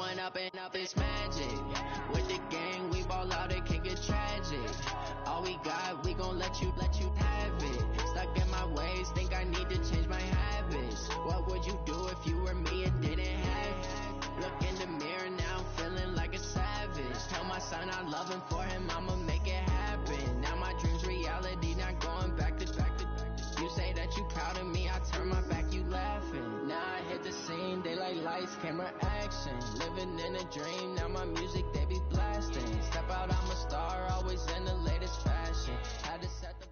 Growing up and up is magic. With the gang, we ball out, it can get tragic. All we got, we gon' let you have it. Stuck in my ways, think I need to change my habits. What would you do if you were me and didn't have it? Look in the mirror now, feeling like a savage. Tell my son I love him, for him I'ma make it happen. Now my dream's reality, not going back to. You say that you proud of me, I turn my back, you laughing. Now I hit the scene, they like lights, camera, action. Living in a dream, now my music they be blasting. Step out, I'm a star, always in the latest fashion. Had to set the...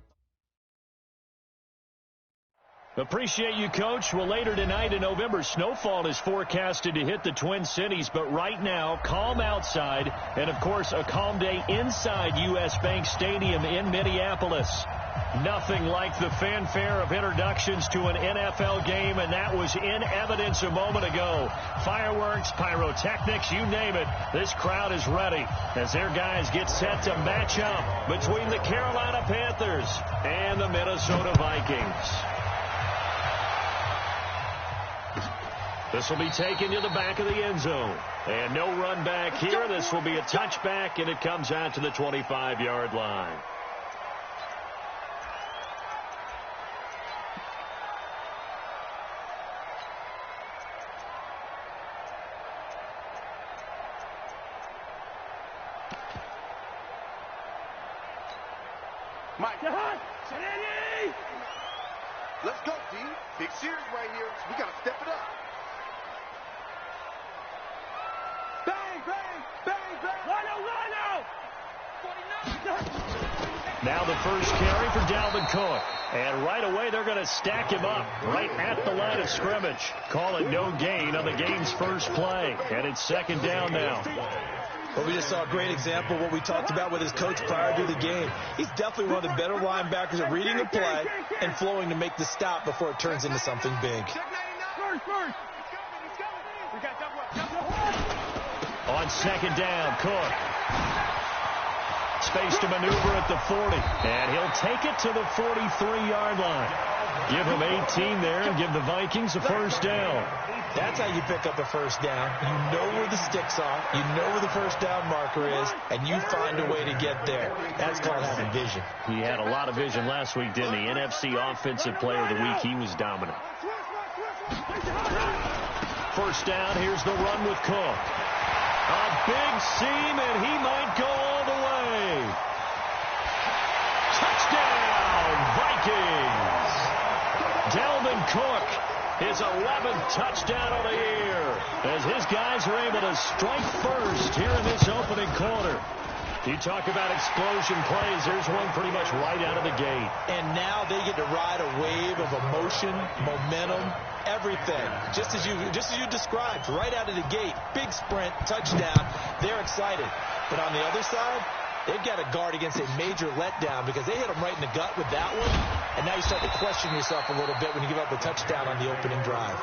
Appreciate you, Coach. Well, later tonight in November, snowfall is forecasted to hit the Twin Cities, but right now, calm outside, and of course, a calm day inside U.S. Bank Stadium in Minneapolis. Nothing like the fanfare of introductions to an NFL game, and that was in evidence a moment ago. Fireworks, pyrotechnics, you name it. This crowd is ready as their guys get set to match up between the Carolina Panthers and the Minnesota Vikings. This will be taken to the back of the end zone. And no run back here. This will be a touchback, and it comes out to the 25-yard line. Mike. Let's go, D. Big series right here. We got to step it up. Bang, bang, bang, bang. Now the first carry for Dalvin Cook. And right away, they're going to stack him up right at the line of scrimmage. Call it no gain on the game's first play. And it's second down now. Well, we just saw a great example of what we talked about with his coach prior to the game. He's definitely one of the better linebackers at reading a play and flowing to make the stop before it turns into something big. On second down, Cook. Space to maneuver at the 40. And he'll take it to the 43-yard line. Give him 18 there and give the Vikings a first down. That's how you pick up a first down. You know where the sticks are. You know where the first down marker is, and you find a way to get there. That's called having vision. He had a lot of vision last week, didn't he? NFC Offensive Player of the Week. He was dominant. First down. Here's the run with Cook. A big seam, and he might go all the way. Touchdown, Vikings. Dalvin Cook, his 11th touchdown of the year, as his guys are able to strike first here in this opening quarter. You talk about explosion plays. There's one pretty much right out of the gate. And now they get to ride a wave of emotion, momentum, everything. Just as you described, right out of the gate. Big sprint, touchdown. They're excited. But on the other side, they've got to guard against a major letdown because they hit them right in the gut with that one. And now you start to question yourself a little bit when you give up the touchdown on the opening drive.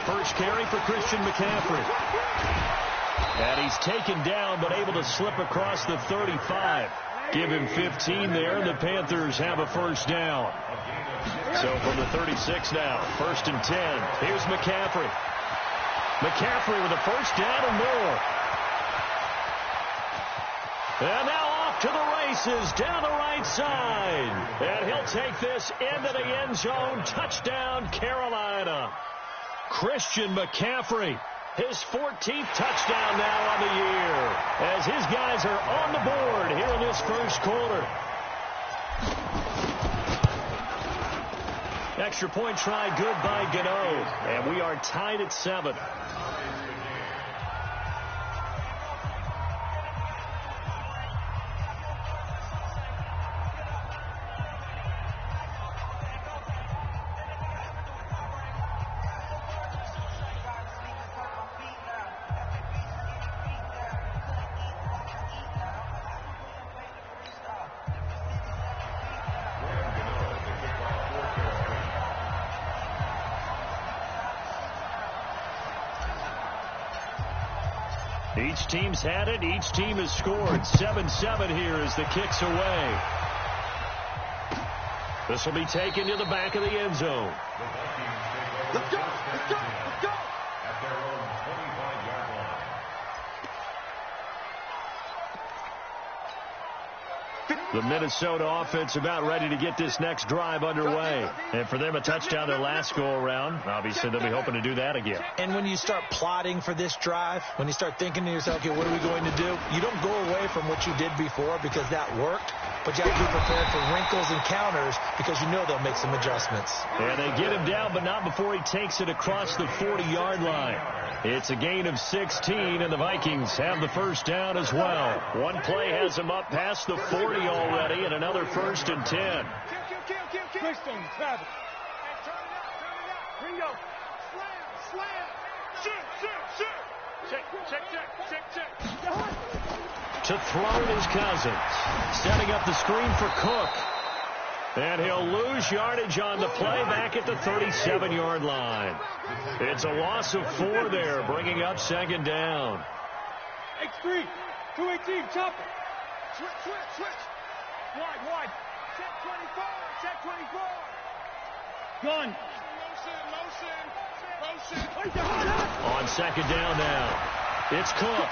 First carry for Christian McCaffrey. And he's taken down but able to slip across the 35. Give him 15 there. The Panthers have a first down. So from the 36 now, first and 10. Here's McCaffrey. McCaffrey with a first down and more. And now off to the races down the right side. And he'll take this into the end zone. Touchdown, Carolina. Christian McCaffrey, his 14th touchdown now on the year, as his guys are on the board here in this first quarter. Extra point try good by Gano, and we are tied at 7. Each team's had it. Each team has scored. 7-7 here as the kick's away. This will be taken to the back of the end zone. Let's go! Let's go! Let's go! At their own 25-yard line. The Minnesota offense about ready to get this next drive underway. And for them, a touchdown their last go-around. Obviously, they'll be hoping to do that again. And when you start plotting for this drive, when you start thinking to yourself, okay, what are we going to do? You don't go away from what you did before because that worked. But you have to be prepared for wrinkles and counters because you know they'll make some adjustments. And they get him down, but not before he takes it across the 40-yard line. It's a gain of 16, and the Vikings have the first down as well. One play has them up past the 40 already, and another 1st and 10. Christian, grab it. Ringo. Slam. Check. To throw it is Cousins. Setting up the screen for Cook. And he'll lose yardage on the play back at the 37-yard line. It's a loss of 4 there, bringing up 2nd down. X3. 218. Chop it. Switch. Wide. Check 24. Gun. Motion. On 2nd down now. It's Cook.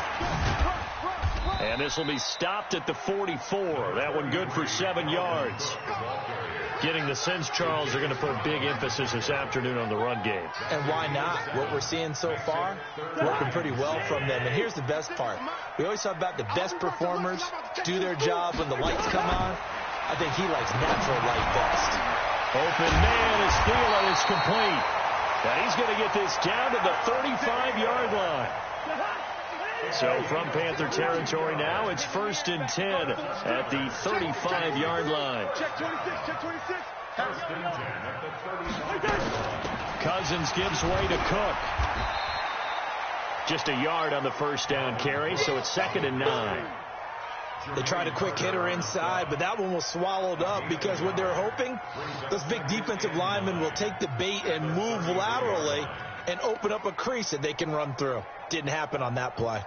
And this will be stopped at the 44. That one good for 7 yards. Getting the sense, Charles, they're going to put big emphasis this afternoon on the run game. And why not? What we're seeing so far, working pretty well from them. And here's the best part. We always talk about the best performers do their job when the lights come on. I think he likes natural light best. Open man is Thielen. It's complete. And he's going to get this down to the 35-yard line. So from Panther territory now, it's 1st and 10 at the 35-yard line. Check 26. First and 10 at the 35. Cousins gives way to Cook. Just a yard on the first down carry, so it's 2nd and 9. They tried a quick hitter inside, but that one was swallowed up because what they're hoping, those big defensive linemen will take the bait and move laterally and open up a crease that they can run through. Didn't happen on that play.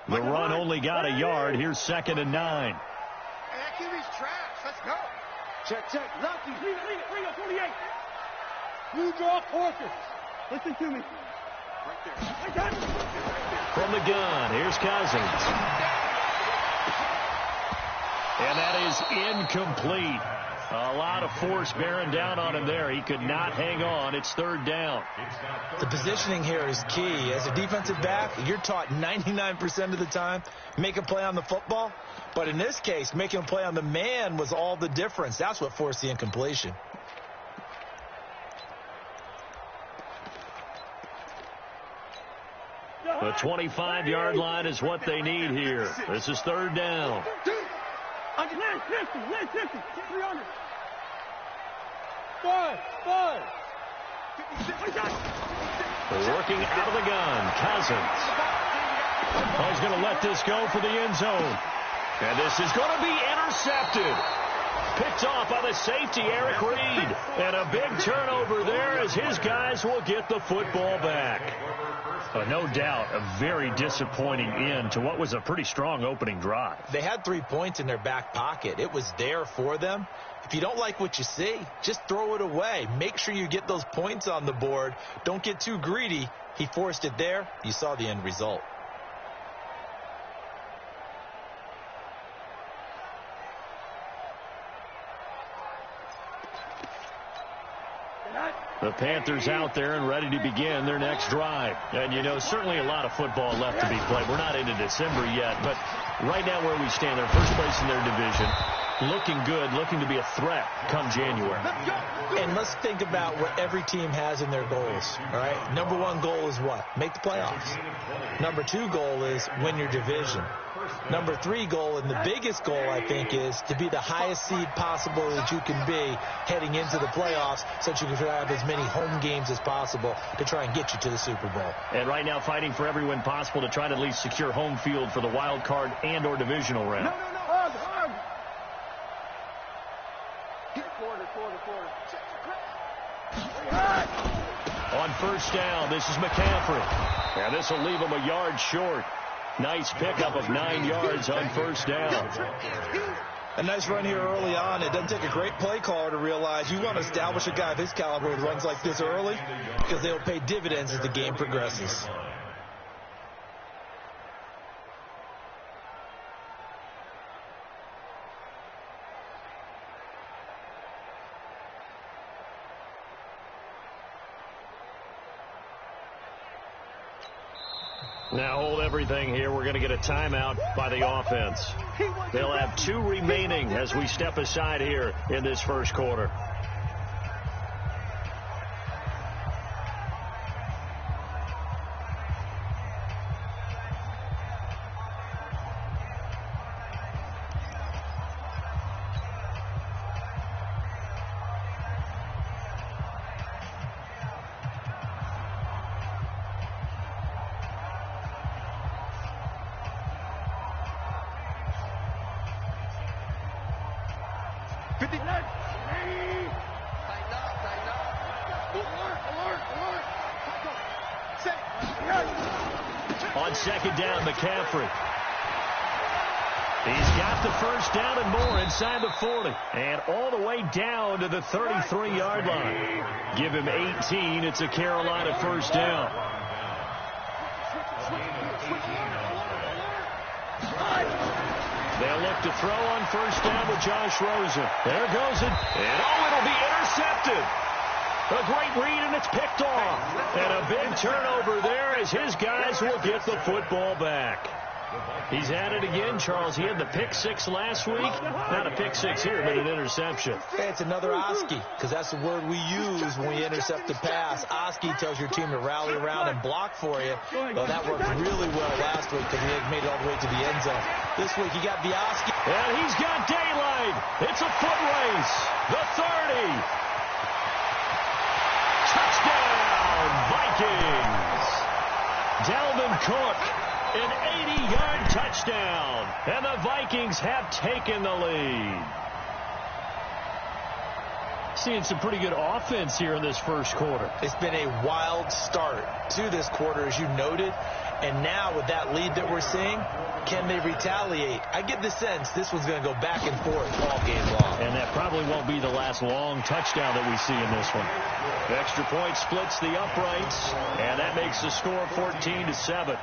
The run only got a yard. Here's 2nd and 9. Hey, that QB's trash. Let's go. Check. Lucky. Bring it, 48. Blue draw Corker. Listen to me. Right there. From the gun, here's Cousins. And that is incomplete. A lot of force bearing down on him there. He could not hang on. It's 3rd down. The positioning here is key. As a defensive back, you're taught 99% of the time, make a play on the football. But in this case, making a play on the man was all the difference. That's what forced the incompletion. The 25-yard line is what they need here. This is 3rd down. Listen. 300. Five. Working out of the gun, Cousins. He's going to let this go for the end zone. And this is going to be intercepted. Picked off by the safety, Eric Reed. And a big turnover there as his guys will get the football back. No doubt, a very disappointing end to what was a pretty strong opening drive. They had 3 points in their back pocket. It was there for them. If you don't like what you see, just throw it away. Make sure you get those points on the board. Don't get too greedy. He forced it there. You saw the end result. The Panthers out there and ready to begin their next drive. And, you know, certainly a lot of football left to be played. We're not into December yet, but right now where we stand, they're first place in their division, looking good, looking to be a threat come January. And let's think about what every team has in their goals, all right? Number 1 goal is what? Make the playoffs. Number 2 goal is win your division. Number 3 goal, and the biggest goal, I think, is to be the highest seed possible that you can be heading into the playoffs so that you can have as many home games as possible to try and get you to the Super Bowl. And right now fighting for every win possible to try to at least secure home field for the wild card and or divisional round. No. Hug. Quarter. On first down, this is McCaffrey. And this will leave him a yard short. Nice pickup of 9 yards on first down. A nice run here early on. It doesn't take a great play caller to realize you want to establish a guy of his caliber with runs like this early because they'll pay dividends as the game progresses. Now hold everything here. We're going to get a timeout by the offense. They'll have 2 remaining as we step aside here in this first quarter. On second down, McCaffrey. He's got the first down and more inside the 40. And all the way down to the 33-yard line. Give him 18. It's a Carolina first down. They'll look to throw on first down with Josh Rosen. There goes it. And it'll be intercepted. A great read, and it's picked off. And a big turnover there as his guys will get the football back. He's at it again, Charles. He had the pick 6 last week. Not a pick 6 here, but an interception. Hey, it's another Oski, because that's the word we use when we intercept the pass. Oski tells your team to rally around and block for you. Well, that worked really well last week because he had made it all the way to the end zone. This week, he got the Oski. And he's got daylight. It's a foot race. The 30. Touchdown, Vikings. Dalvin Cook, an 80-yard touchdown. And the Vikings have taken the lead. Seeing some pretty good offense here in this first quarter. It's been a wild start to this quarter, as you noted. And now with that lead that we're seeing, can they retaliate? I get the sense this one's going to go back and forth all game long. And that probably won't be the last long touchdown that we see in this one. The extra point splits the uprights, and that makes the score 14-7.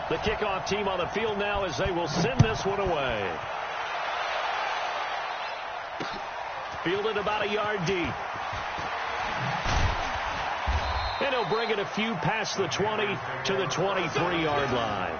The kickoff team on the field now as they will send this one away. Fielded about a yard deep. And he'll bring it a few past the 20 to the 23-yard line.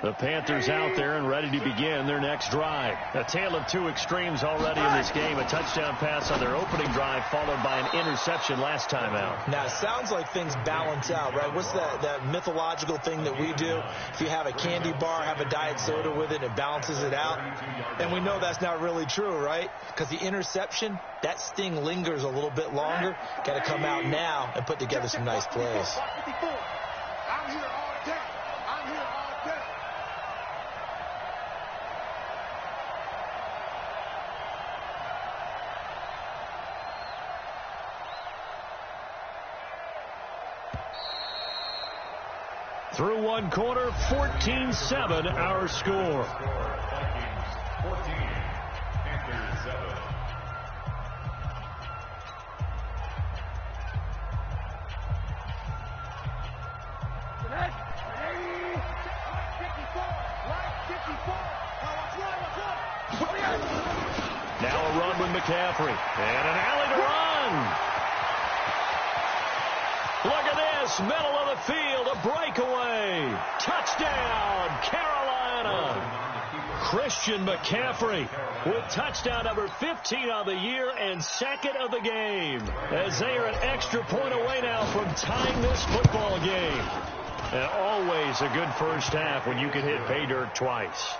The Panthers out there and ready to begin their next drive. A tale of two extremes already in this game. A touchdown pass on their opening drive followed by an interception last time out. Now, it sounds like things balance out, right? What's that mythological thing that we do? If you have a candy bar, have a diet soda with it, it balances it out. And we know that's not really true, right? Because the interception, that sting lingers a little bit longer. Got to come out now and put together some nice plays. I'm here all day. I'm here all day. Through one quarter, 14-7 our score. 14, Panthers 7. Now a run with McCaffrey. And an alley to run. Look at this. Middle of the field. A breakaway. Touchdown, Carolina. Christian McCaffrey with touchdown number 15 of the year and second of the game. As they are an extra point away now from tying this football game. And always a good first half when you can hit pay dirt twice.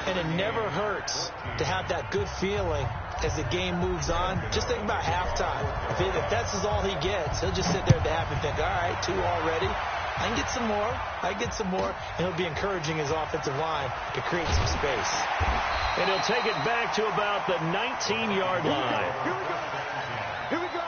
And it never hurts to have that good feeling as the game moves on. Just think about halftime. If that's all he gets, he'll just sit there at the half and think, all right, 2 already. I can get some more. I get some more. And he'll be encouraging his offensive line to create some space. And he'll take it back to about the 19-yard line. Here we go. Here we go.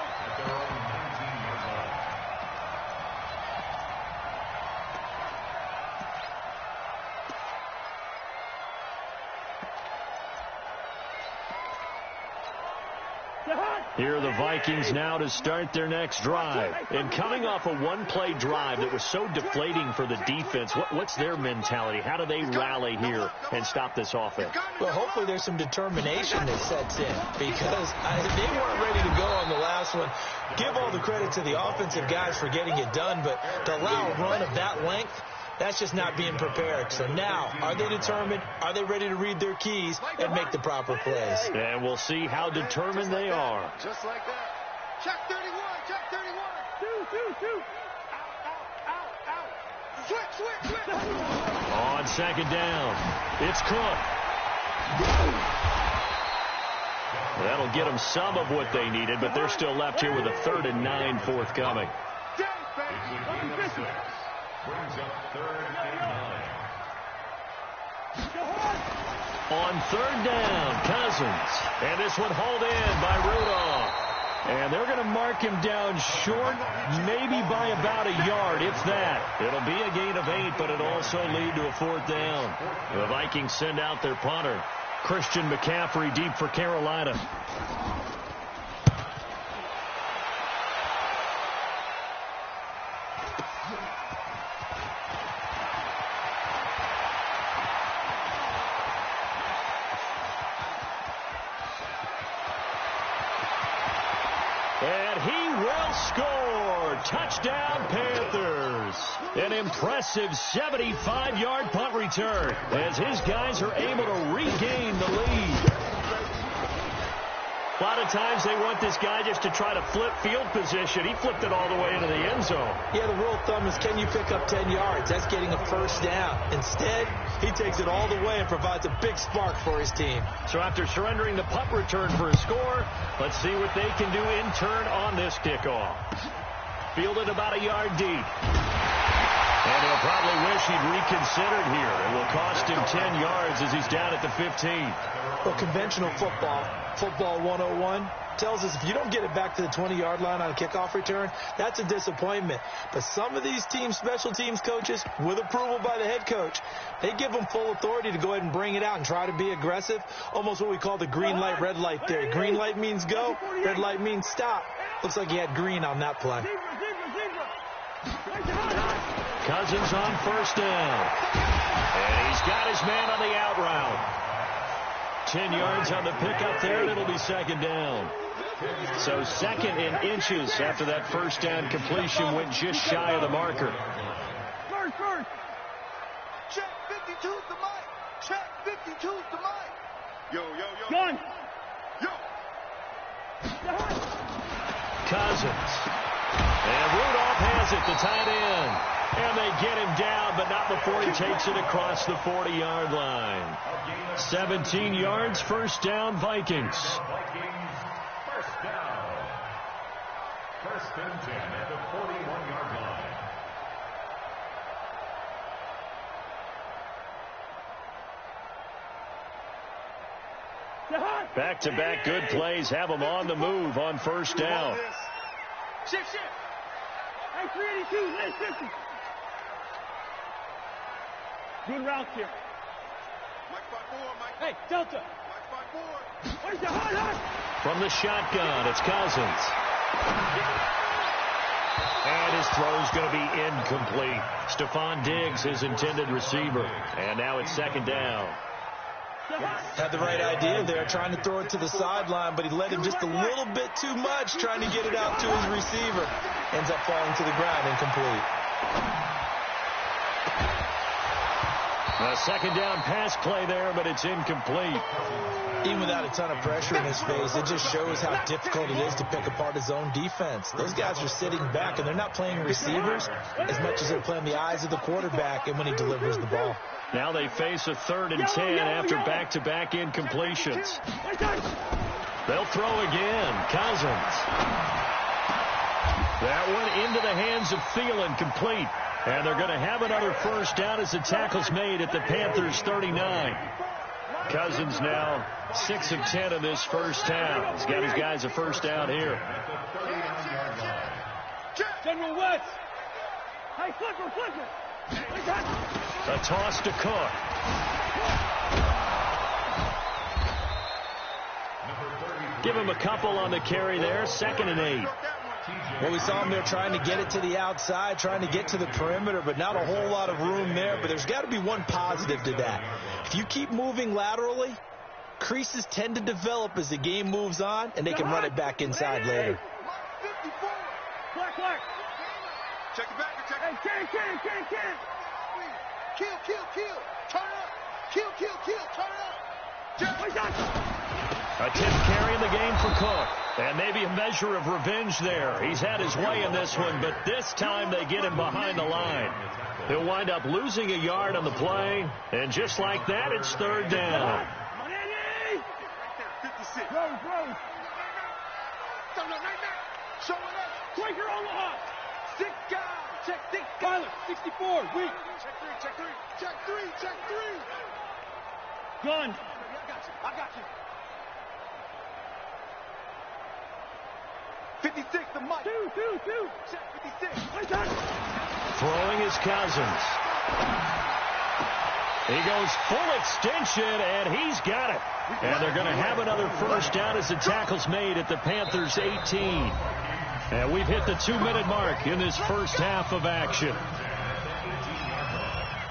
Here are the Vikings now to start their next drive. And coming off a one-play drive that was so deflating for the defense, what's their mentality? How do they rally here and stop this offense? Well, hopefully there's some determination that sets in because they weren't ready to go on the last one. Give all the credit to the offensive guys for getting it done, but to allow a run of that length, that's just not being prepared. So now, are they determined? Are they ready to read their keys and make the proper plays? And we'll see how determined they are. Just like that. Check 31. Check 31. Two. Out. Switch. On second down, it's Cook. That'll get them some of what they needed, but they're still left here with a 3rd and 9 forthcoming. Brings up 3rd and 9. On 3rd down, Cousins. And this one hauled in by Rudolph. And they're going to mark him down short, maybe by about a yard, if that. It'll be a gain of 8, but it'll also lead to a 4th down. The Vikings send out their punter. Christian McCaffrey deep for Carolina. And he will score. Touchdown, Panthers. An impressive 75-yard punt return as his guys are able to regain the lead. A lot of times they want this guy just to try to flip field position. He flipped it all the way into the end zone. Yeah, the rule of thumb is can you pick up 10 yards? That's getting a first down. Instead, he takes it all the way and provides a big spark for his team. So after surrendering the punt return for a score, let's see what they can do in turn on this kickoff. Fielded about a yard deep. And he'll probably wish he'd reconsidered here. It will cost him 10 yards as he's down at the 15. Well, conventional football 101, tells us if you don't get it back to the 20-yard line on a kickoff return, that's a disappointment. But some of these teams, special teams coaches, with approval by the head coach, they give them full authority to go ahead and bring it out and try to be aggressive, almost what we call the green light, red light theory. Green light means go, red light means stop. Looks like he had green on that play. Cousins on first down. And he's got his man on the out route. 10 yards on the pickup there, and it'll be second down. So 2nd in inches after that first down completion went just shy of the marker. Check 52's the mic. Check 52's the mic. Yo, yo, yo. Gun. Yo. Cousins. And Rudolph has it, the tight end. And they get him down, but not before he takes it across the 40-yard line. 17 yards, first down, Vikings. First down. First and 10 at the 41-yard line. Back-to-back good plays have them on the move on first down. Shift. Hey, 382, late 50. Good routes here. Mike 5-4, Mike. Hey, Delta. Mike 5-4. Where's the hot? From the shotgun, it's Cousins. And his throw's going to be incomplete. Stephon Diggs, his intended receiver. And now it's second down. Had the right idea there, trying to throw it to the sideline, but he led him just a little bit too much, trying to get it out to his receiver. Ends up falling to the ground, incomplete. A second down pass play there, but it's incomplete. Even without a ton of pressure in his face, it just shows how difficult it is to pick apart his own defense. Those guys are sitting back, and they're not playing receivers as much as they're playing the eyes of the quarterback and when he delivers the ball. Now they face a 3rd and 10 after back-to-back incompletions. They'll throw again. Cousins. That one into the hands of Thielen, complete. And they're going to have another first down as the tackle's made at the Panthers' 39. Cousins now 6 of 10 in this first half. He's got his guys a first down here. General West. Hey, flipper. A toss to Cook. Give him a couple on the carry there. 2nd and 8. Well, we saw him there trying to get it to the outside, trying to get to the perimeter, but not a whole lot of room there. But there's got to be one positive to that. If you keep moving laterally, creases tend to develop as the game moves on, and they can run it back inside later. Black. Check it back. Check it. Hey, can. Kill. Turn up. Kill. Turn up. A 10th carry in the game for Cook. And maybe a measure of revenge there. He's had his way in this one, but this time they get him behind the line. He'll wind up losing a yard on the play. And just like that, it's 3rd down. 56. Rose. Show it up. Quaker Omaha. 6 guys. Check 6 guys. Pilot, 64, weak. Check 3. Gun. I got you. 56, the mic. 2. Check 56. Throwing is Cousins. He goes full extension, and he's got it. And they're going to have another first down as the tackle's made at the Panthers' 18. And we've hit the 2-minute mark in this first half of action.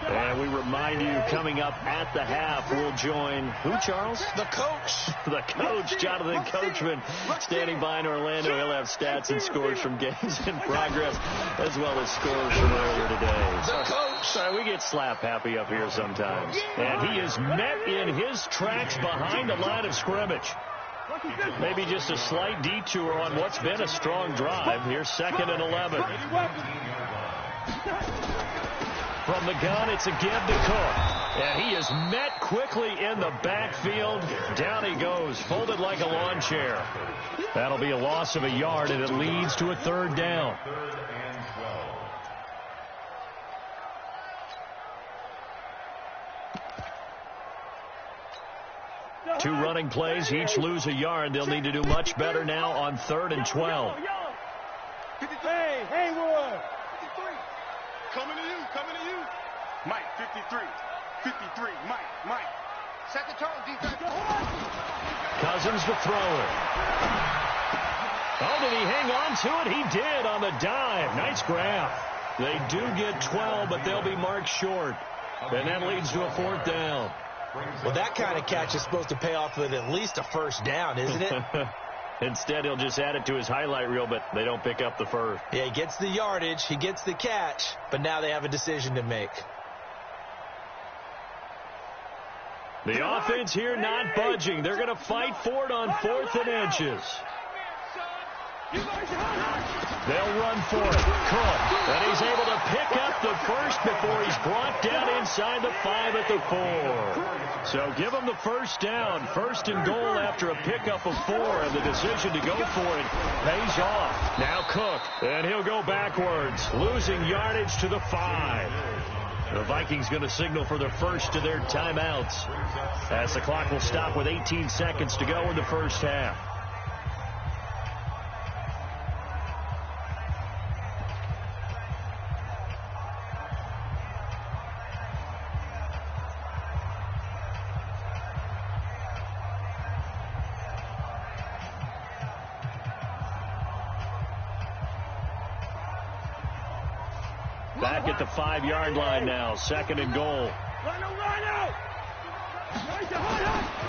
And we remind you, coming up at the half, we'll join who, Charles? The coach. The coach, Jonathan Coachman, standing by in Orlando. He'll have stats and scores from games in progress, as well as scores from earlier today. The coach. Sorry, we get slap happy up here sometimes. And he is met in his tracks behind the line of scrimmage. Maybe just a slight detour on what's been a strong drive. Here's 2nd and 11. From the gun, it's a give to Cook. And he is met quickly in the backfield. Down he goes, folded like a lawn chair. That'll be a loss of a yard, and it leads to a 3rd down. 3rd and 12. 2 running plays, each lose a yard. They'll need to do much better now on 3rd and 12. Hey, Haywood. Coming to you. Mike, 53. Mike. Second turn, defense. Cousins the thrower. Oh, did he hang on to it? He did on the dive. Nice grab. They do get 12, but they'll be marked short. And that leads to a 4th down. Well, that kind of catch is supposed to pay off with at least a first down, isn't it? Instead, he'll just add it to his highlight reel, but they don't pick up the first. Yeah, he gets the yardage, he gets the catch, but now they have a decision to make. The offense here not budging. They're going to fight for it on 4th and inches. They'll run for it. Cook. And he's able to pick up the first before he's brought down inside the 5 at the 4. So give him the first down. 1st and goal after a pickup of 4. And the decision to go for it pays off. Now Cook. And he'll go backwards. Losing yardage to the 5. The Vikings going to signal for the first of their timeouts as the clock will stop with 18 seconds to go in the first half. Back at the 5-yard line now. 2nd and goal.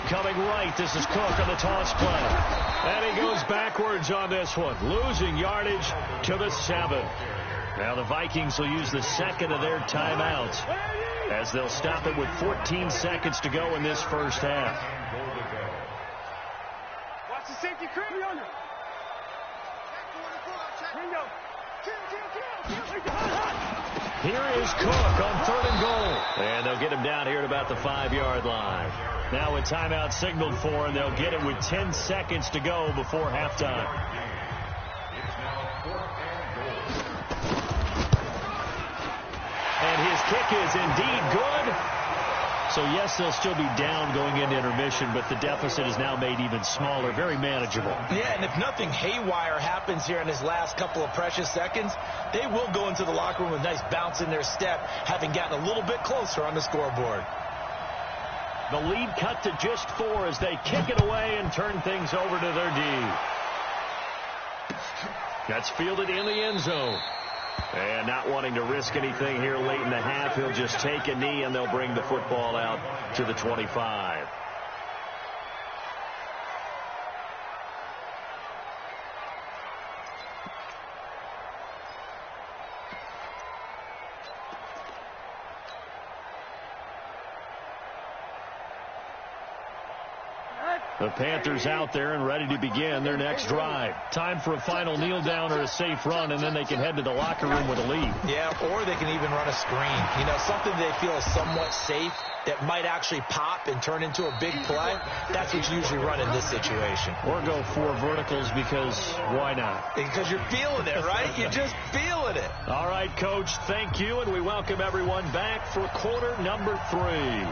Coming right. This is Cook on the toss play. And he goes backwards on this one. Losing yardage to the 7. Now the Vikings will use the 2nd of their timeouts as they'll stop it with 14 seconds to go in this first half. Watch the safety creep. Here is Cook on 3rd and goal. And they'll get him down here at about the 5-yard line. Now a timeout signaled for, and they'll get it with 10 seconds to go before halftime. And his kick is indeed good. So, yes, they'll still be down going into intermission, but the deficit is now made even smaller, very manageable. Yeah, and if nothing haywire happens here in his last couple of precious seconds, they will go into the locker room with a nice bounce in their step, having gotten a little bit closer on the scoreboard. The lead cut to just 4 as they kick it away and turn things over to their D. That's fielded in the end zone. And not wanting to risk anything here late in the half, he'll just take a knee, and they'll bring the football out to the 25. The Panthers out there and ready to begin their next drive. Time for a final kneel down or a safe run, and then they can head to the locker room with a lead. Yeah, or they can even run a screen. You know, something they feel is somewhat safe that might actually pop and turn into a big play. That's what you usually run in this situation. Or go 4 verticals because why not? Because you're feeling it, right? You're just feeling it. All right, Coach, thank you, and we welcome everyone back for quarter number 3.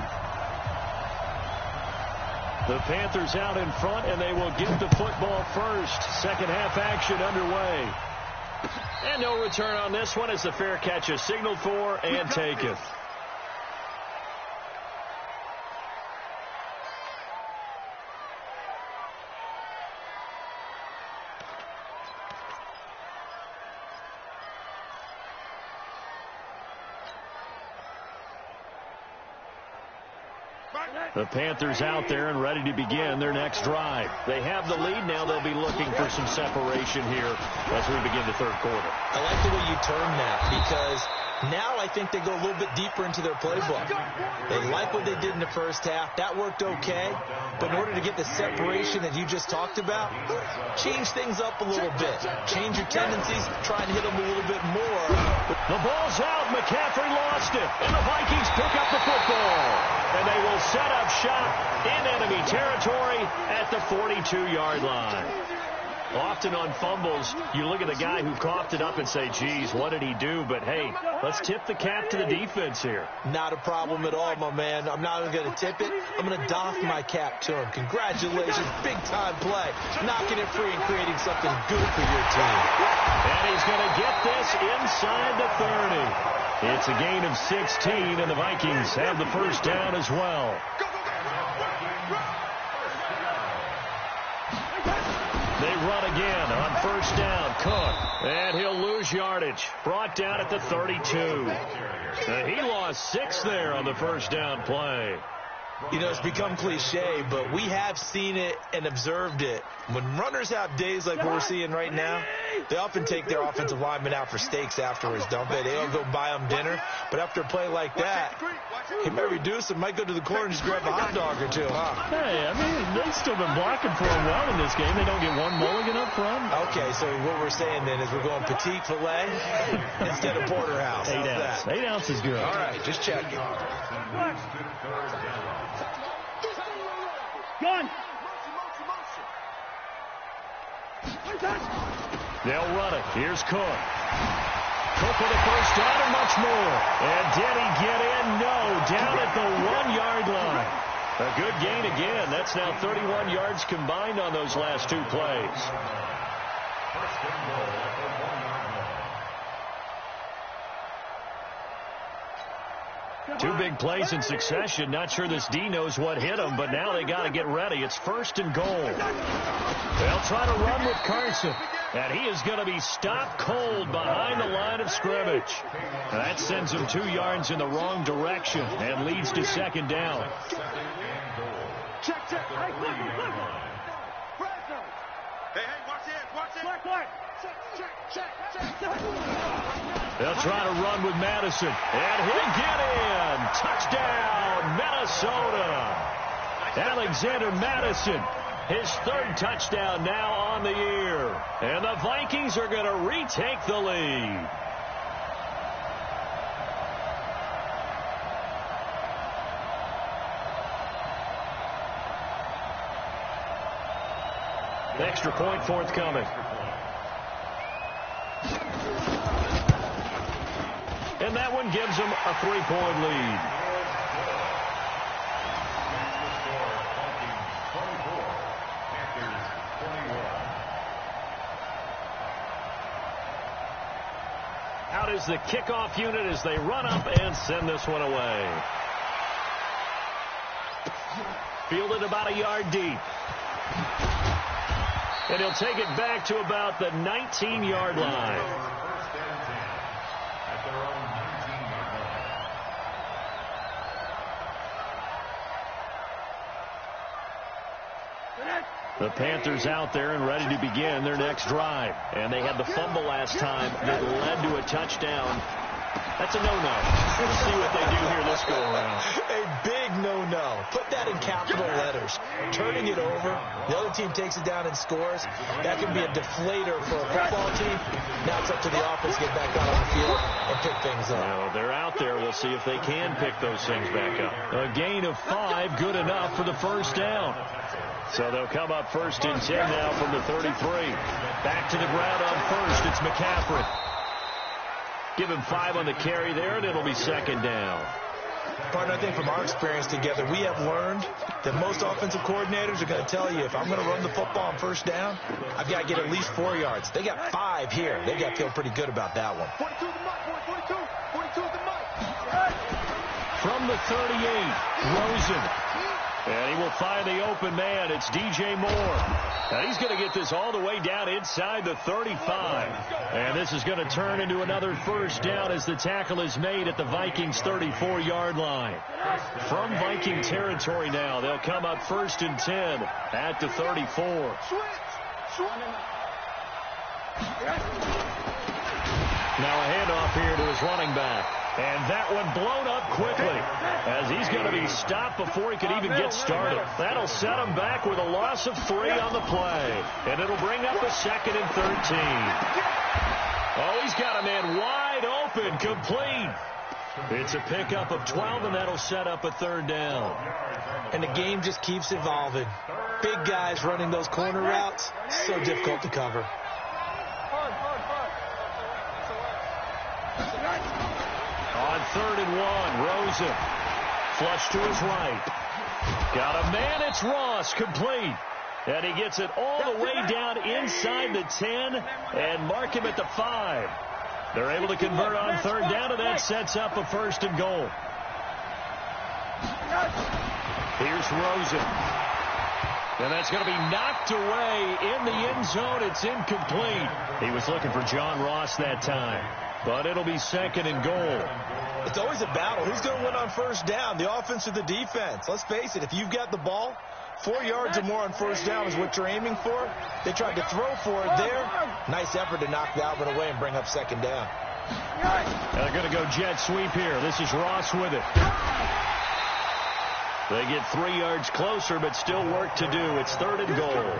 The Panthers out in front, and they will get the football first. Second half action underway. And no return on this one as the fair catch is signaled for and taken. The Panthers out there and ready to begin their next drive. They have the lead. Now they'll be looking for some separation here as we begin the third quarter. I like the way you turn that because now I think they go a little bit deeper into their playbook. They like what they did in the first half. That worked okay. But in order to get the separation that you just talked about, change things up a little bit. Change your tendencies. Try and hit them a little bit more. The ball's out. McCaffrey lost it. And the Vikings pick up the football. And they will set up shop in enemy territory at the 42-yard line. Often on fumbles, you look at the guy who coughed it up and say, geez, what did he do? But, hey, let's tip the cap to the defense here. Not a problem at all, my man. I'm not even going to tip it. I'm going to doff my cap to him. Congratulations. Big-time play. Knocking it free and creating something good for your team. And he's going to get this inside the 30. It's a gain of 16, and the Vikings have the first down as well. They run again on first down. Cook, and he'll lose yardage. Brought down at the 32. He lost 6 there on the first down play. You know, it's become cliche, but we have seen it and observed it. When runners have days like we're seeing right now, they often take their offensive linemen out for steaks afterwards, don't they? They don't go buy them dinner. But after a play like that, he might reduce it, might go to the corner and just grab a hot dog or two, huh? Hey, I mean, they've still been blocking for him well in this game. They don't get one mulligan up front. Okay, so what we're saying then is we're going petite filet instead of porterhouse. 8 ounces. 8 ounces good. All right, just checking. Gun. They'll run it. Here's Cook. Cook with a first down and much more. And did he get in? No. Down at the 1-yard line. A good gain again. That's now 31 yards combined on those last 2 plays. Two big plays in succession. Not sure this D knows what hit him, but now they got to get ready. It's 1st and goal. They'll try to run with Carson, and he is going to be stopped cold behind the line of scrimmage. That sends him 2 yards in the wrong direction and leads to 2nd down. Check. Hey, click. Hey, watch it. Black. Check. They'll try to run with Madison, and he'll get in. Touchdown, Minnesota. Alexander Madison, his 3rd touchdown now on the year. And the Vikings are going to retake the lead. Extra point forthcoming. And that one gives them a 3-point lead. Out is the kickoff unit as they run up and send this one away. Fielded about a yard deep. And he'll take it back to about the 19-yard line. The Panthers out there and ready to begin their next drive. And they had the fumble last time that led to a touchdown. That's a no-no. We'll see what they do here this go-around. A big no-no. Put that in capital letters. Turning it over, the other team takes it down and scores. That can be a deflator for a football team. Now it's up to the offense to get back out on the field and pick things up. Well, they're out there. We'll see if they can pick those things back up. A gain of 5, good enough for the first down. So they'll come up 1st and 10 now from the 33. Back to the ground on 1st. It's McCaffrey. Give him 5 on the carry there, and it'll be 2nd down. Partner, I think from our experience together, we have learned that most offensive coordinators are going to tell you, if I'm going to run the football on 1st down, I've got to get at least 4 yards. They got 5 here. They got to feel pretty good about that one. 42 the mic, 42 the mic. From the 38, Rosen. And he will find the open man. It's DJ Moore. And he's going to get this all the way down inside the 35. And this is going to turn into another 1st down as the tackle is made at the Vikings' 34-yard line. From Viking territory now, they'll come up 1st and 10 at the 34. Now a handoff here to his running back. And that one blown up quickly as he's going to be stopped before he could even get started. That'll set him back with a loss of 3 on the play. And it'll bring up a 2nd and 13. Oh, he's got a man wide open, complete. It's a pickup of 12, and that'll set up a 3rd down. And the game just keeps evolving. Big guys running those corner routes, so difficult to cover. On 3rd and 1, Rosen. Flush to his right. Got a man, it's Ross, complete. And he gets it all the way down inside the 10 and mark him at the 5. They're able to convert on 3rd down, and that sets up a 1st and goal. Here's Rosen. And that's going to be knocked away in the end zone. It's incomplete. He was looking for John Ross that time. But it'll be 2nd and goal. It's always a battle. Who's going to win on first down, the offense or the defense? Let's face it, if you've got the ball, 4 yards or more on first down is what you're aiming for. They tried to throw for it there. Nice effort to knock that one away and bring up second down. They're going to go jet sweep here. This is Ross with it. They get 3 yards closer, but still work to do. It's 3rd and goal.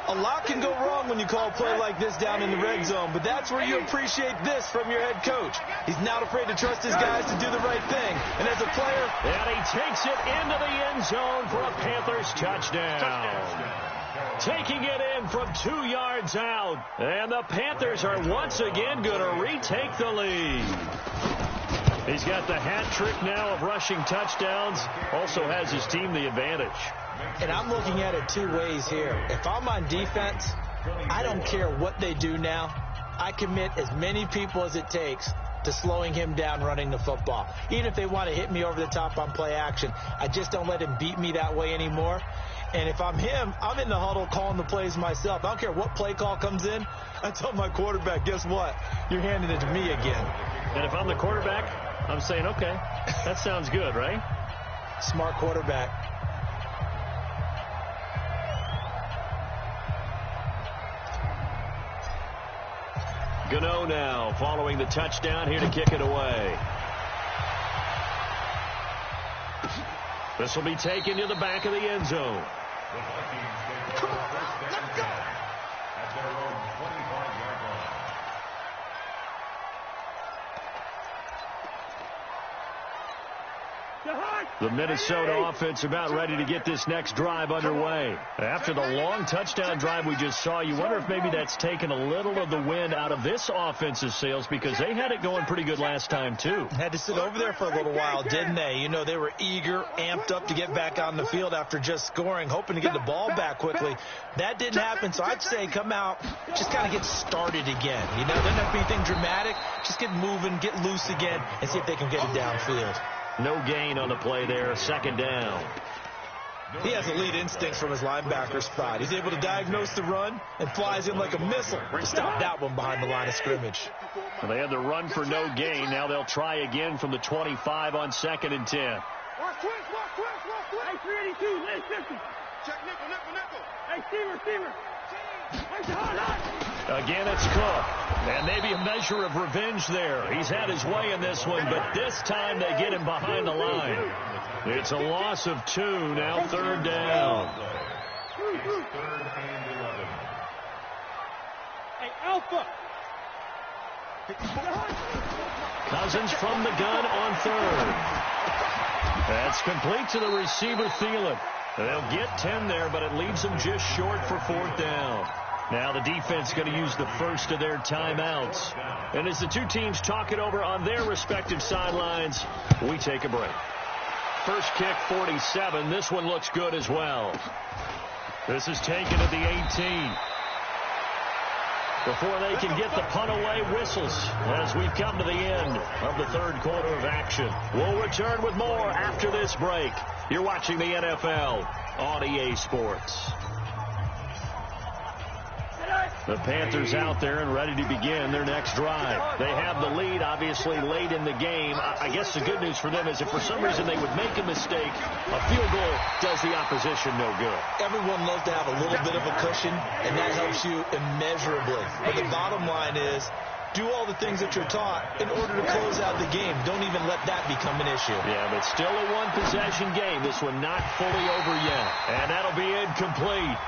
A lot can go wrong when you call a play like this down in the red zone, but that's where you appreciate this from your head coach. He's not afraid to trust his guys to do the right thing. And as a player... And he takes it into the end zone for a Panthers touchdown. Taking it in from 2 yards out. And the Panthers are once again going to retake the lead. He's got the hat trick now of rushing touchdowns. Also has his team the advantage. And I'm looking at it 2 ways here. If I'm on defense, I don't care what they do now. I commit as many people as it takes to slowing him down running the football. Even if they want to hit me over the top on play action, I just don't let him beat me that way anymore. And if I'm him, I'm in the huddle calling the plays myself. I don't care what play call comes in. I tell my quarterback, guess what? You're handing it to me again. And if I'm the quarterback, I'm saying, okay, that sounds good, right? Smart quarterback. Gano now following the touchdown here to kick it away. This will be taken to the back of the end zone. Come on, let's go. At their own 25-yard line. The Minnesota offense about ready to get this next drive underway. After the long touchdown drive we just saw, you wonder if maybe that's taken a little of the wind out of this offense's sails, because they had it going pretty good last time too. Had to sit over there for a little while, didn't they? You know, they were eager, amped up to get back on the field after just scoring, hoping to get the ball back quickly. That didn't happen, so I'd say come out, just kind of get started again. You know, doesn't have to be anything dramatic. Just get moving, get loose again, and see if they can get it downfield. No gain on the play there, 2nd down. He has elite instincts from his linebacker spot. He's able to diagnose the run and flies in like a missile to stop that one behind the line of scrimmage. Well, they had the run for no gain. Now they'll try again from the 25 on 2nd and 10. Hey, 382, lay 50. Check nickel. Hey, Steamer. Again, it's Cook. And maybe a measure of revenge there. He's had his way in this one, but this time they get him behind the line. It's a loss of 2, now 3rd down. It's 3rd and 11. Hey, Alpha. Cousins from the gun on 3rd. That's complete to the receiver, Thielen. They'll get 10 there, but it leaves them just short for 4th down. Now the defense going to use the first of their timeouts. And as the two teams talk it over on their respective sidelines, we take a break. First kick, 47. This one looks good as well. This is taken at the 18. Before they can get the punt away, whistles as we've come to the end of the 3rd quarter of action. We'll return with more after this break. You're watching the NFL on EA Sports. The Panthers out there and ready to begin their next drive. They have the lead, obviously, late in the game. I guess the good news for them is if for some reason they would make a mistake, a field goal does the opposition no good. Everyone loves to have a little bit of a cushion, and that helps you immeasurably. But the bottom line is, do all the things that you're taught in order to close out the game. Don't even let that become an issue. Yeah, but still a one-possession game. This one not fully over yet. And that'll be incomplete.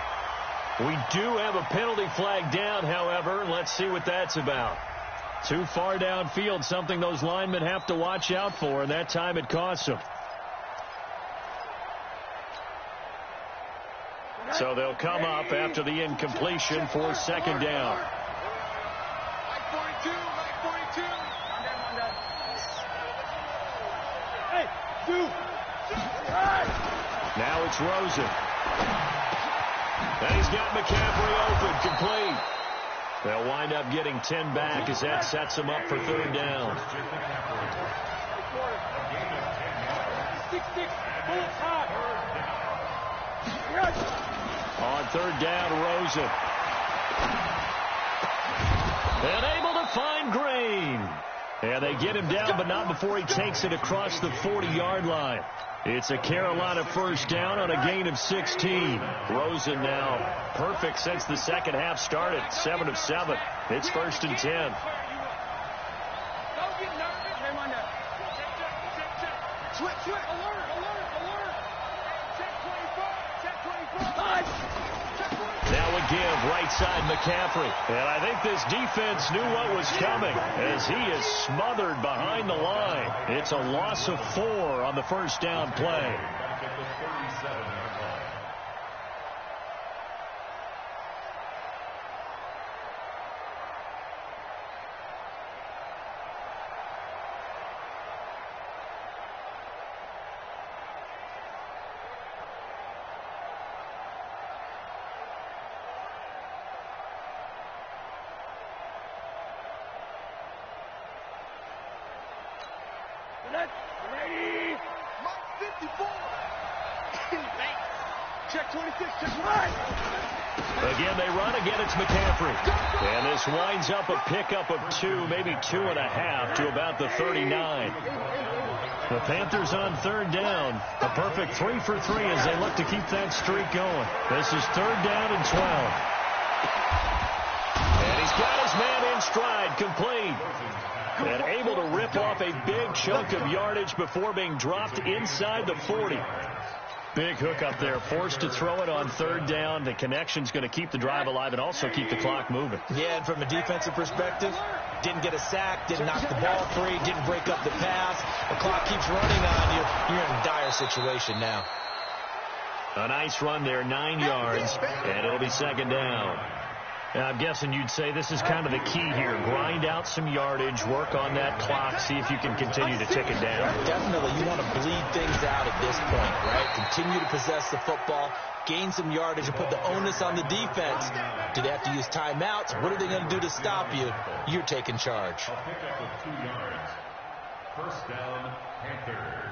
We do have a penalty flag down, however. Let's see what that's about. Too far downfield, something those linemen have to watch out for, and that time it costs them. So they'll come up after the incompletion for 2nd down. Now it's Rosen. And he's got McCaffrey open, complete. They'll wind up getting 10 back as that sets them up for 3rd down. On 3rd down, Rosen. And able to find Green. And they get him down, but not before he takes it across the 40-yard line. It's a Carolina first down on a gain of 16. Rosen now perfect since the second half started. 7 of 7. It's 1st and 10. Now a give right side McCaffrey. And I think this defense knew what was coming as he is smothered behind the line. It's a loss of 4 on the first down play. Ready. Mark 54. Check 26. Check right. Again, they run. Again, it's McCaffrey. And this winds up a pickup of 2, maybe 2.5 to about the 39. The Panthers on third down. A perfect 3 for 3 as they look to keep that streak going. This is 3rd down and 12. And he's got his man in stride, complete. And able to rip off a big chunk of yardage before being dropped inside the 40. Big hook up there, forced to throw it on 3rd down. The connection's going to keep the drive alive and also keep the clock moving. Yeah, and from a defensive perspective, didn't get a sack, didn't knock the ball free, didn't break up the pass. The clock keeps running on you. You're in a dire situation now. A nice run there, 9 yards, and it'll be 2nd down. And I'm guessing you'd say this is kind of the key here. Grind out some yardage, work on that clock, see if you can continue to tick it down. Definitely, you want to bleed things out at this point, right? Continue to possess the football, gain some yardage, and put the onus on the defense. Do they have to use timeouts? What are they going to do to stop you? You're taking charge. A pickup of 2 yards. First down, Panthers.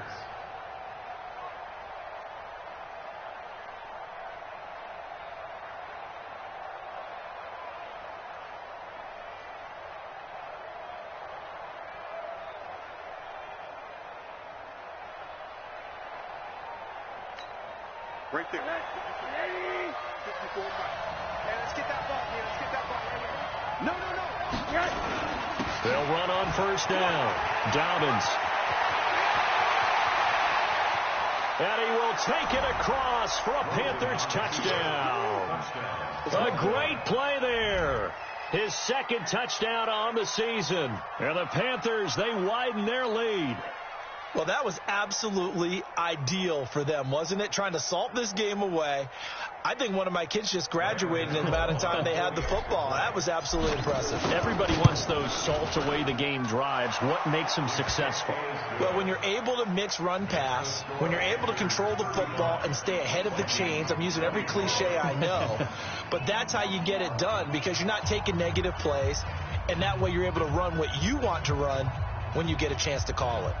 Right there. 54. Hey, let's get that ball here. Let's get that ball right here. No. Yes. They'll run on 1st down. Dobbins. And he will take it across for a Panthers touchdown. A great play there. His 2nd touchdown on the season. And the Panthers, they widen their lead. Well, that was absolutely ideal for them, wasn't it? Trying to salt this game away. I think one of my kids just graduated in the amount of time they had the football. That was absolutely impressive. Everybody wants those salt away the game drives. What makes them successful? Well, when you're able to mix run-pass, when you're able to control the football and stay ahead of the chains, I'm using every cliche I know, but that's how you get it done because you're not taking negative plays, and that way you're able to run what you want to run when you get a chance to call it.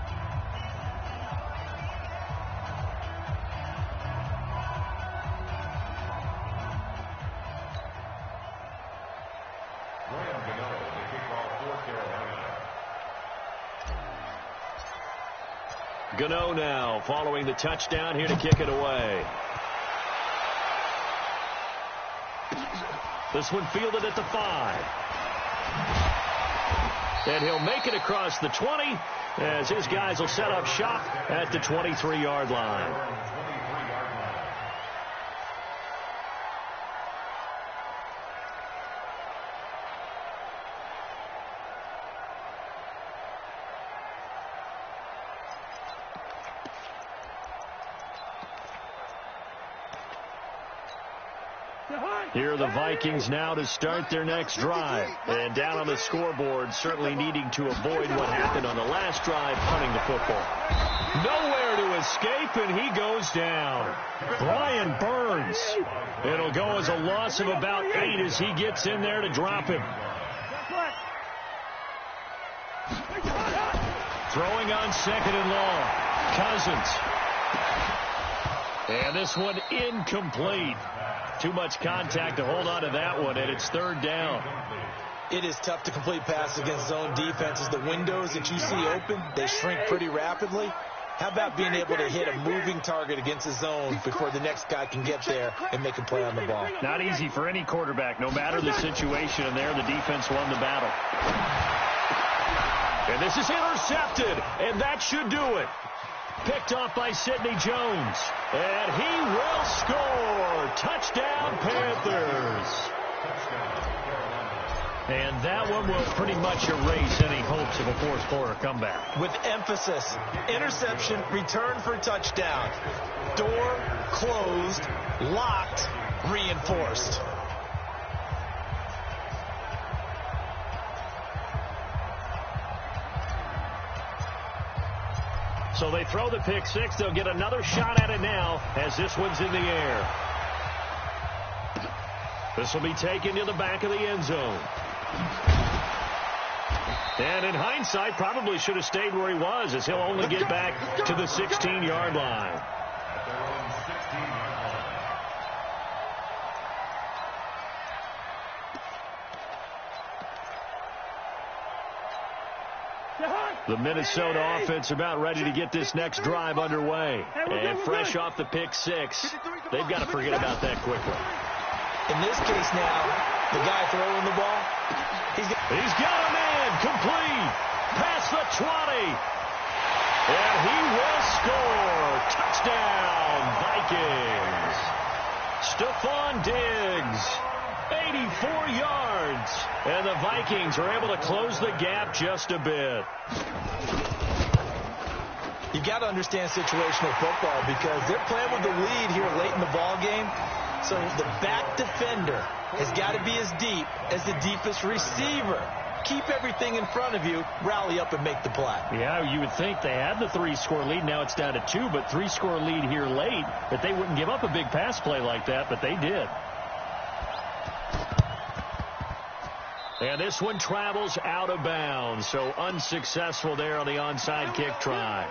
Gano now following the touchdown here to kick it away. This one fielded at the 5. And he'll make it across the 20 as his guys will set up shop at the 23-yard line. Here are the Vikings now to start their next drive. And down on the scoreboard, certainly needing to avoid what happened on the last drive, punting the football. Nowhere to escape, and he goes down. Brian Burns. It'll go as a loss of about 8 as he gets in there to drop him. Throwing on 2nd and long. Cousins. And this one incomplete. Too much contact to hold on to that one, and it's 3rd down. It is tough to complete passes against zone defenses. The windows that you see open, they shrink pretty rapidly. How about being able to hit a moving target against the zone before the next guy can get there and make a play on the ball? Not easy for any quarterback, no matter the situation, and there the defense won the battle. And this is intercepted, and that should do it. Picked off by Sidney Jones, and he will score. Touchdown, Panthers. And that one will pretty much erase any hopes of a fourth-quarter comeback. With emphasis, interception, return for touchdown. Door closed, locked, reinforced. So they throw the pick six. They'll get another shot at it now as this one's in the air. This will be taken to the back of the end zone. And in hindsight, probably should have stayed where he was, as he'll only get back to the 16-yard line. The Minnesota offense about ready to get this next drive underway. And fresh off the pick six, they've got to forget about that quickly. In this case now, the guy throwing the ball, he's got a man complete past the 20. And he will score. Touchdown, Vikings. Stephon Diggs, 84 yards. And the Vikings are able to close the gap just a bit. You got to understand situational football because they're playing with the lead here late in the ball game. So the back defender has got to be as deep as the deepest receiver. Keep everything in front of you, rally up and make the play. Yeah, you would think they had the 3-score lead. Now it's down to 2, but 3-score lead here late, that they wouldn't give up a big pass play like that, but they did. And this one travels out of bounds, so unsuccessful there on the onside kick try.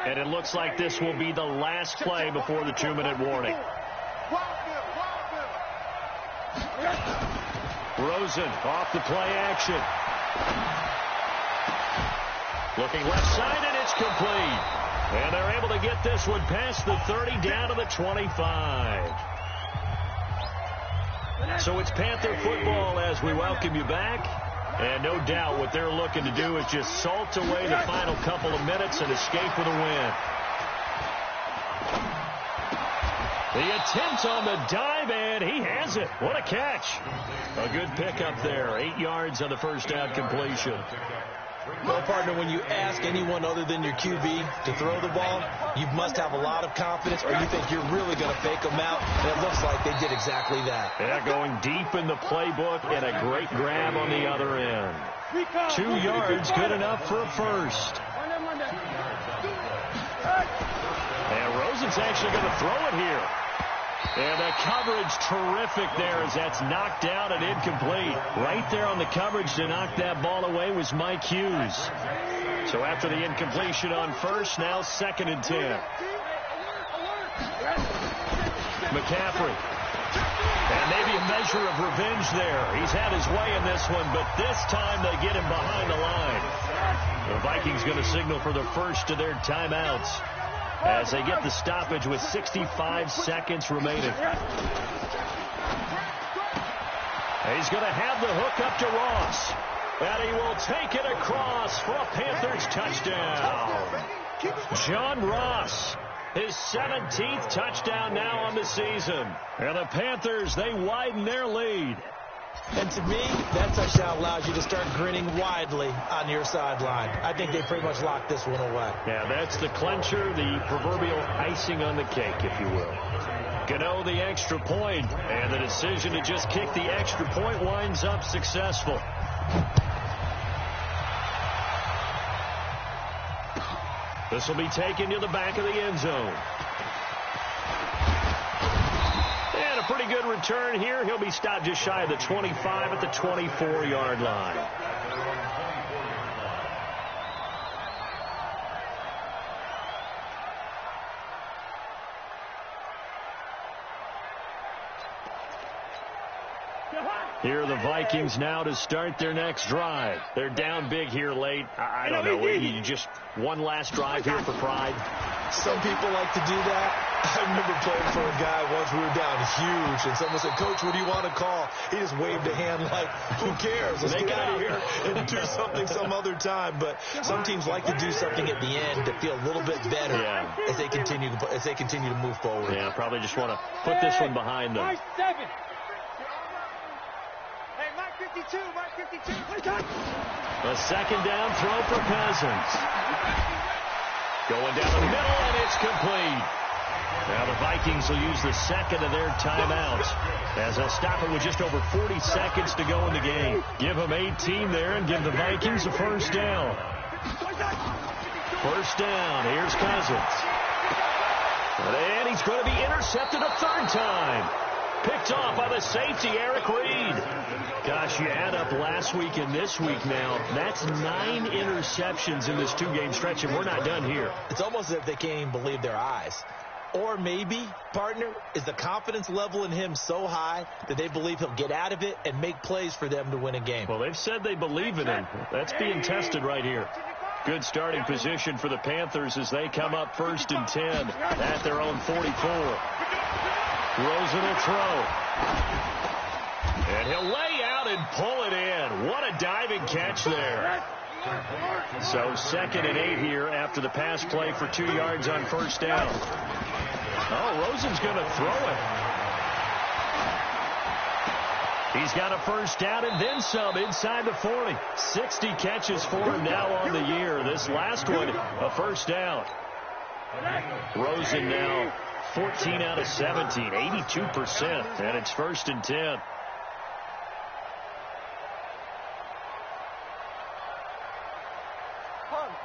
And it looks like this will be the last play before the 2-minute warning. Rosen off the play action. Looking left side, and it's complete. And they're able to get this one past the 30 down to the 25. So it's Panther football as we welcome you back. And no doubt what they're looking to do is just salt away the final couple of minutes and escape with a win. The attempt on the dive, and he has it. What a catch. A good pickup there. 8 yards on the first down completion. Well, partner, when you ask anyone other than your QB to throw the ball, you must have a lot of confidence, or you think you're really going to fake them out. And it looks like they did exactly that. Yeah, going deep in the playbook and a great grab on the other end. 2 yards, good enough for a first. And Rosen's actually going to throw it here. And the coverage terrific there as that's knocked out and incomplete. Right there on the coverage to knock that ball away was Mike Hughes. So after the incompletion on first, now 2nd and 10. McCaffrey. And maybe a measure of revenge there. He's had his way in this one, but this time they get him behind the line. The Vikings going to signal for the first of their timeouts as they get the stoppage with 65 seconds remaining. He's going to have the hook up to Ross. And he will take it across for a Panthers touchdown. John Ross, his 17th touchdown now on the season. And the Panthers, they widen their lead. And to me, that touchdown allows you to start grinning widely on your sideline. I think they pretty much locked this one away. Yeah, that's the clincher, the proverbial icing on the cake, if you will. Gano the extra point, and the decision to just kick the extra point winds up successful. This will be taken to the back of the end zone. And a pretty good return here. He'll be stopped just shy of the 25 at the 24-yard line. Here are the Vikings now to start their next drive. They're down big here late. I don't know. You just one last drive here for pride. Some people like to do that. I remember playing for a guy once. We were down huge, and someone said, "Coach, what do you want to call?" He just waved a hand like, "Who cares? Let's get out of here and do something some other time." But some teams like to do something at the end to feel a little bit better as they continue to move forward. Yeah, probably just want to put this one behind them. Mark 7. Hey, Mark 52. Mark 52. A second down throw for Cousins. Going down the middle, and it's complete. Now the Vikings will use the second of their timeouts as they'll stop it with just over 40 seconds to go in the game. Give them 18 there and give the Vikings a first down. First down. Here's Cousins. And he's going to be intercepted a third time. Picked off by the safety, Eric Reed. Gosh, you add up last week and this week now. That's 9 interceptions in this 2-game stretch, and we're not done here. It's almost as if they can't even believe their eyes. Or maybe, partner, is the confidence level in him so high that they believe he'll get out of it and make plays for them to win a game. Well, they've said they believe in him. That's being tested right here. Good starting position for the Panthers as they come up 1st and 10 at their own 44. Rosen will throw. And he'll lay out and pull it in. What a diving catch there. So 2nd and 8 here after the pass play for 2 yards on first down. Oh, Rosen's going to throw it. He's got a first down and then some inside the 40. 60 catches for him now on the year. This last one, a first down. Rosen now 14 out of 17, 82%, and it's 1st and 10.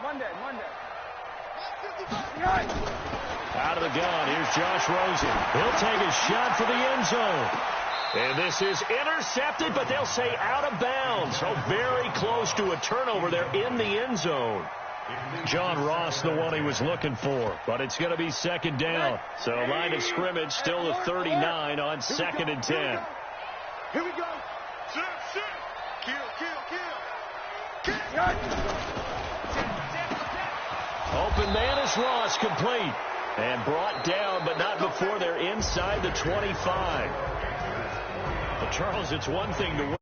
Monday. Out of the gun, here's Josh Rosen. He'll take a shot for the end zone. And this is intercepted, but they'll say out of bounds. So very close to a turnover there in the end zone. John Ross, the one he was looking for, but it's going to be 2nd down. So line of scrimmage still the 39 on 2nd and 10. Here we go. Sit. Kill. Open man is Ross, complete. And brought down, but not before they're inside the 25. Well, Charles, it's one thing to win